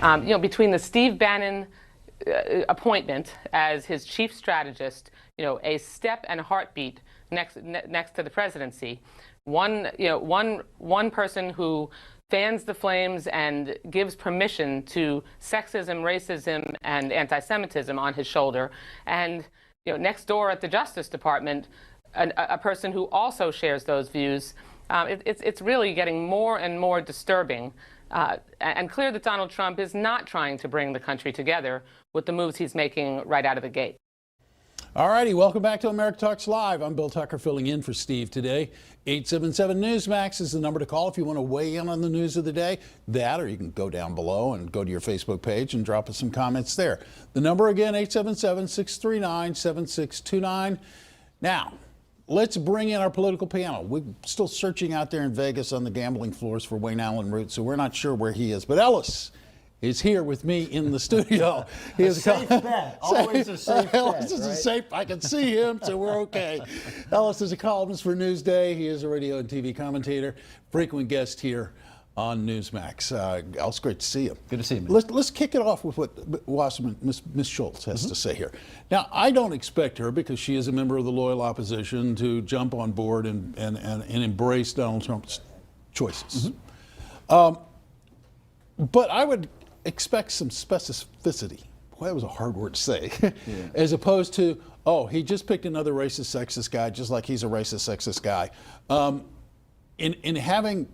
Between the Steve Bannon appointment as his chief strategist, a step and a heartbeat next to the presidency, one person who fans the flames and gives permission to sexism, racism, and anti-Semitism on his shoulder, and next door at the Justice Department, a person who also shares those views. It's really getting more and more disturbing and clear that Donald Trump is not trying to bring the country together with the moves he's making right out of the gate. All righty, welcome back to America Talks Live. I'm Bill Tucker filling in for Steve today. 877 Newsmax is the number to call if you want to weigh in on the news of the day. That, or you can go down below and go to your Facebook page and drop us some comments there. The number again, 877-639-7629. Now, let's bring in our political panel. We're still searching out there in Vegas on the gambling floors for Wayne Allen Root, so we're not sure where he is. But Ellis is here with me in the studio. He is a safe bet. Always a safe bet. Ellis is a safe. I can see him, so we're okay. Ellis is a columnist for Newsday. He is a radio and TV commentator, frequent guest here on Newsmax. Ellis, great to see you. Good to see you, man. Let's kick it off with what Miss Schultz has to say here. Now, I don't expect her, because she is a member of the loyal opposition, to jump on board and embrace Donald Trump's choices. But I would expect some specificity. Boy, that was a hard word to say. As opposed to, oh, he just picked another racist, sexist guy, just like he's a racist, sexist guy. In having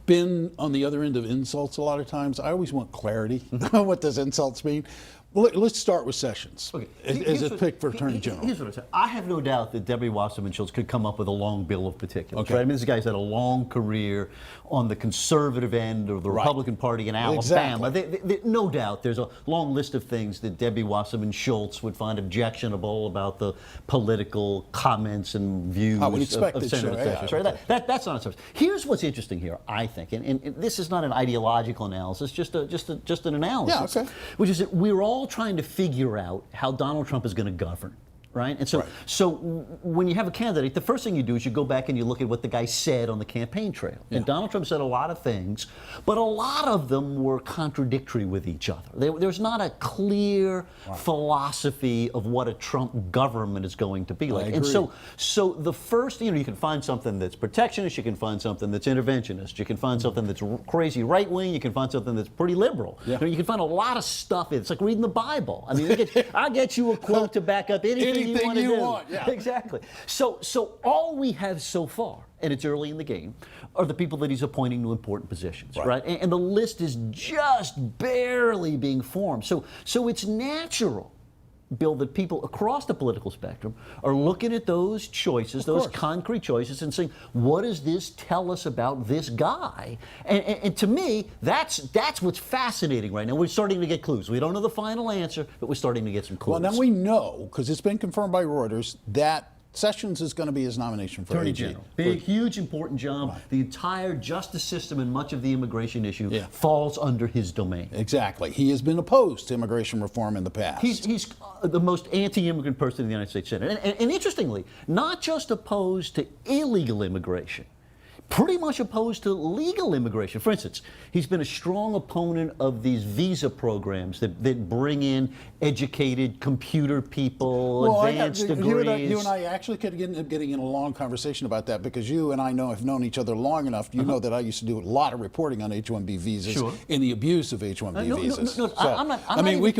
been on the other end of insults a lot of times, I always want clarity on what those insults mean. Let's start with Sessions as a pick for Attorney General. Here's what I say. I have no doubt that Debbie Wasserman Schultz could come up with a long bill of particulars. Right? I mean, this guy's had a long career on the conservative end of the Republican Party in Alabama. No doubt there's a long list of things that Debbie Wasserman Schultz would find objectionable about the political comments and views of Senator Sessions. Right? That's not a subject. Here's what's interesting here, I think, and this is not an ideological analysis, just an analysis, which is that we're all trying to figure out how Donald Trump is going to govern, right? And so when you have a candidate, the first thing you do is you go back and you look at what the guy said on the campaign trail. And Donald Trump said a lot of things, but a lot of them were contradictory with each other. There's not a clear philosophy of what a Trump government is going to be like. And so the first, you can find something that's protectionist, you can find something that's interventionist, you can find something that's crazy right-wing, you can find something that's pretty liberal. You can find a lot of stuff. It's like reading the Bible. I mean, I'll get you a quote to back up anything you want to do. Exactly. So all we have so far, and it's early in the game, are the people that he's appointing to important positions, right? And the list is just barely being formed. So it's natural, Bill, that people across the political spectrum are looking at those choices, those concrete choices, and saying, what does this tell us about this guy? And to me, that's what's fascinating right now. We're starting to get clues. We don't know the final answer, but we're starting to get some clues. Well, now we know, because it's been confirmed by Reuters, that Sessions is going to be his nomination for Attorney AG. General. Big, huge, important job. The entire justice system and much of the immigration issue falls under his domain. Exactly. He has been opposed to immigration reform in the past. He's the most anti-immigrant person in the United States Senate. And interestingly, not just opposed to illegal immigration, pretty much opposed to legal immigration. For instance, he's been a strong opponent of these visa programs that bring in educated computer people, advanced degrees. You and I actually could end up getting in a long conversation about that, because you and I have known each other long enough. You know that I used to do a lot of reporting on H-1B visas and the abuse of H-1B visas.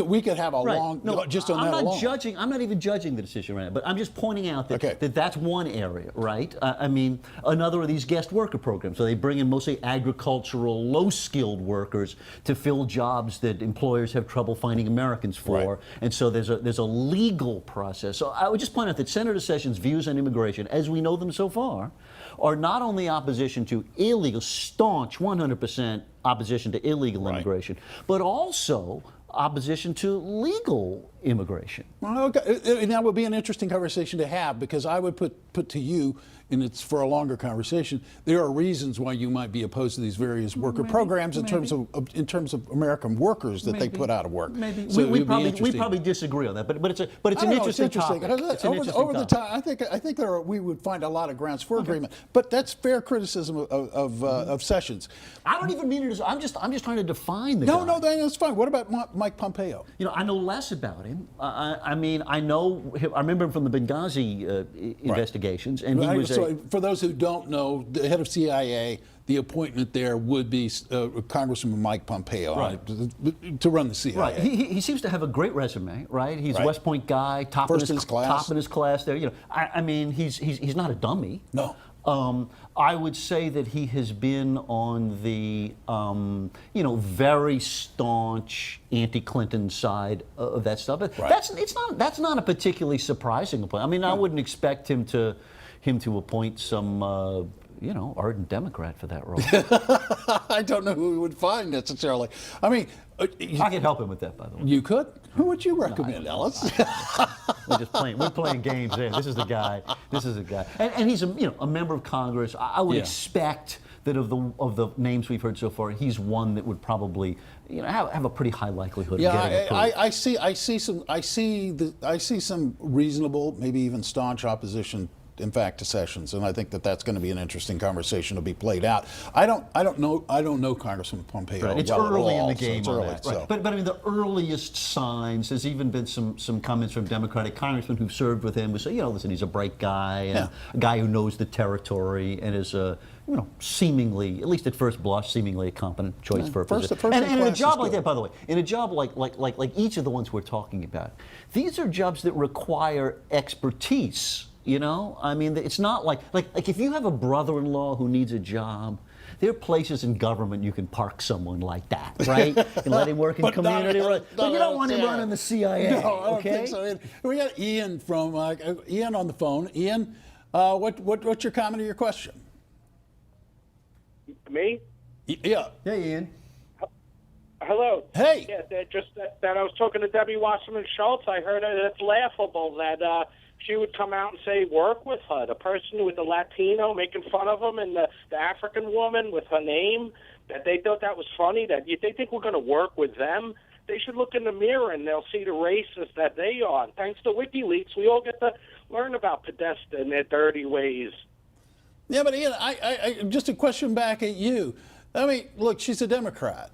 We could have a long, just on that alone. I'm not even judging the decision right now, but I'm just pointing out that that's one area, right? I mean, another of these guest worker programs. So they bring in mostly agricultural, low-skilled workers to fill jobs that employers have trouble finding Americans for. And so there's a legal process. So I would just point out that Senator Sessions' views on immigration, as we know them so far, are not only opposition to illegal, staunch 100% opposition to illegal immigration, but also opposition to legal immigration. Well, okay. And that would be an interesting conversation to have, because I would put to you, and it's for a longer conversation, there are reasons why you might be opposed to these various worker programs in terms of American workers that they put out of work. Maybe So we probably disagree on that, but it's an interesting topic. Over the time, I think we would find a lot of grounds for agreement. But that's fair criticism of Sessions. I don't even mean it as I'm just trying to define the guy. No, that's fine. What about Mike Pompeo? I know less about him. I mean, I remember him from the Benghazi investigations, and he was. So for those who don't know, the head of CIA, the appointment there would be Congressman Mike Pompeo to run the CIA. Right. He seems to have a great resume, right? He's a West Point guy, top in his class there. I mean, he's not a dummy. No. I would say that he has been on the, very staunch anti-Clinton side of that stuff. But that's not a particularly surprising appointment. I mean, I wouldn't expect him to appoint some, ardent Democrat for that role. I don't know who we would find necessarily. I mean, I could help him with that, by the way. You could? Who would you recommend, Ellis? We're playing games there. This is the guy. And he's a member of Congress. I would expect that of the names we've heard so far, he's one that would probably have a pretty high likelihood of getting approved. I see some reasonable, maybe even staunch opposition, in fact, to Sessions, and I think that's going to be an interesting conversation to be played out. I don't know Congressman Pompeo. Right. It's well early at all, in the game. So on that. so. Right. But I mean, the earliest signs. There's even been some comments from Democratic congressmen who've served with him who say, listen, he's a bright guy, and a guy who knows the territory, and is seemingly, at least at first blush, seemingly a competent choice for a position. And in a job like that, by the way, in a job like each of the ones we're talking about, these are jobs that require expertise. I mean, it's not like if you have a brother-in-law who needs a job, there are places in government you can park someone like that, right? And let him work in community. But you don't want him running the CIA. No, I don't think so. We got Ian from Ian on the phone. Ian, what's your comment or your question? Me? Yeah. Hey, Ian. Hello. Hey. Yeah, that I was talking to Debbie Wasserman Schultz. I heard it's laughable that she would come out and say, work with her. The person with the Latino making fun of him, and the African woman with her name, that they thought that was funny, that they think we're going to work with them. They should look in the mirror and they'll see the racists that they are. And thanks to WikiLeaks, we all get to learn about Podesta and their dirty ways. Yeah, but Ian, I just a question back at you. I mean, look, she's a Democrat,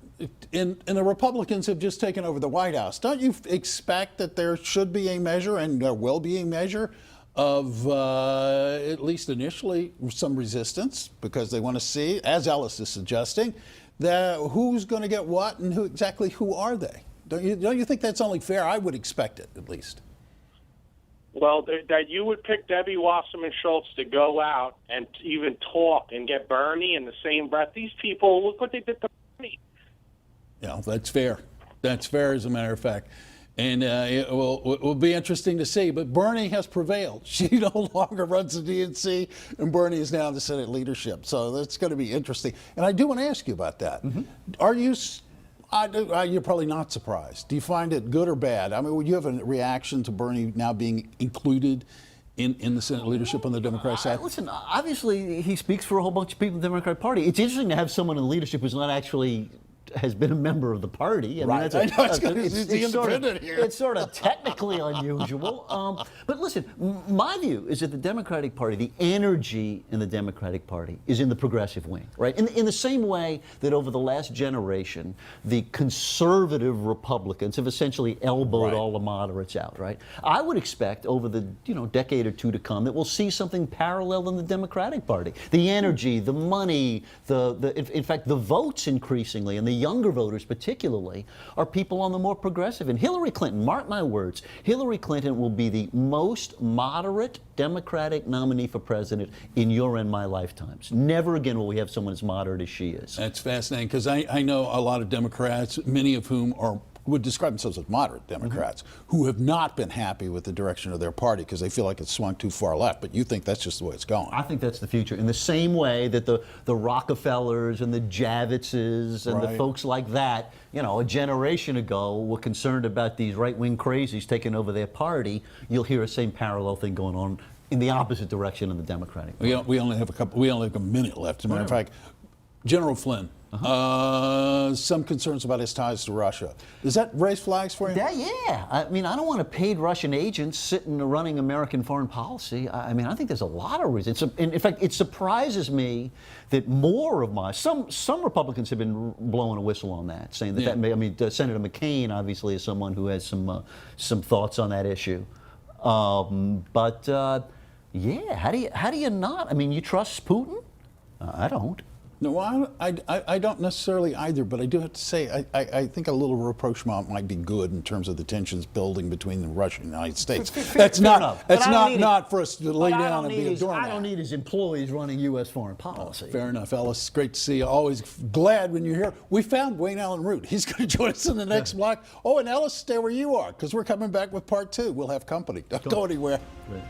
and the Republicans have just taken over the White House. Don't you expect that there should be a measure, and there will be a measure, of at least initially some resistance, because they want to see, as Ellis is suggesting, that who's going to get what and who are they? Don't you think that's only fair? I would expect it, at least. Well, that you would pick Debbie Wasserman Schultz to go out and even talk and get Bernie in the same breath. These people, look what they did to Bernie. Yeah, that's fair. That's fair, as a matter of fact. And it will be interesting to see. But Bernie has prevailed. She no longer runs the DNC, and Bernie is now in the Senate leadership. So that's going to be interesting. And I do want to ask you about that. Mm-hmm. Are you... you're probably not surprised. Do you find it good or bad? I mean, would you have a reaction to Bernie now being included in the Senate leadership on the Democratic side? Listen, obviously he speaks for a whole bunch of people in the Democratic Party. It's interesting to have someone in leadership who's not actually has been a member of the party. I mean, it's sort of technically unusual. But listen, my view is that the Democratic Party, the energy in the Democratic Party is in the progressive wing, right? In the same way that over the last generation, the conservative Republicans have essentially elbowed all the moderates out, right? I would expect over the decade or two to come that we'll see something parallel in the Democratic Party. The energy, the money, in fact, the votes increasingly, and the younger voters particularly, are people on the more progressive. And Hillary Clinton, mark my words, Hillary Clinton will be the most moderate Democratic nominee for president in your and my lifetimes. Never again will we have someone as moderate as she is. That's fascinating, because I know a lot of Democrats, many of whom are would describe themselves as moderate Democrats who have not been happy with the direction of their party because they feel like it's swung too far left. But you think that's just the way it's going. I think that's the future. In the same way that the Rockefellers and the Javitzes and the folks like that, you know, a generation ago were concerned about these right-wing crazies taking over their party, you'll hear a same parallel thing going on in the opposite direction in the Democratic Party. We only have a minute left. As a matter of fact, General Flynn, some concerns about his ties to Russia. Does that raise flags for you? Yeah. I mean, I don't want a paid Russian agent sitting running American foreign policy. I mean, I think there's a lot of reasons. In fact, it surprises me that more of some Republicans have been blowing a whistle on that, saying that I mean, Senator McCain obviously is someone who has some thoughts on that issue. Yeah, how do you not? I mean, you trust Putin? I don't. No, I don't necessarily either, but I do have to say I think a little rapprochement might be good in terms of the tensions building between the Russia and the United States. That's not for us to lay down and be a doormat. I don't need his employees running U.S. foreign policy. Fair enough, Ellis. Great to see you. Always glad when you're here. We found Wayne Allen Root. He's going to join us in the next block. Oh, and Ellis, stay where you are because we're coming back with part 2. We'll have company. Don't go anywhere. Great.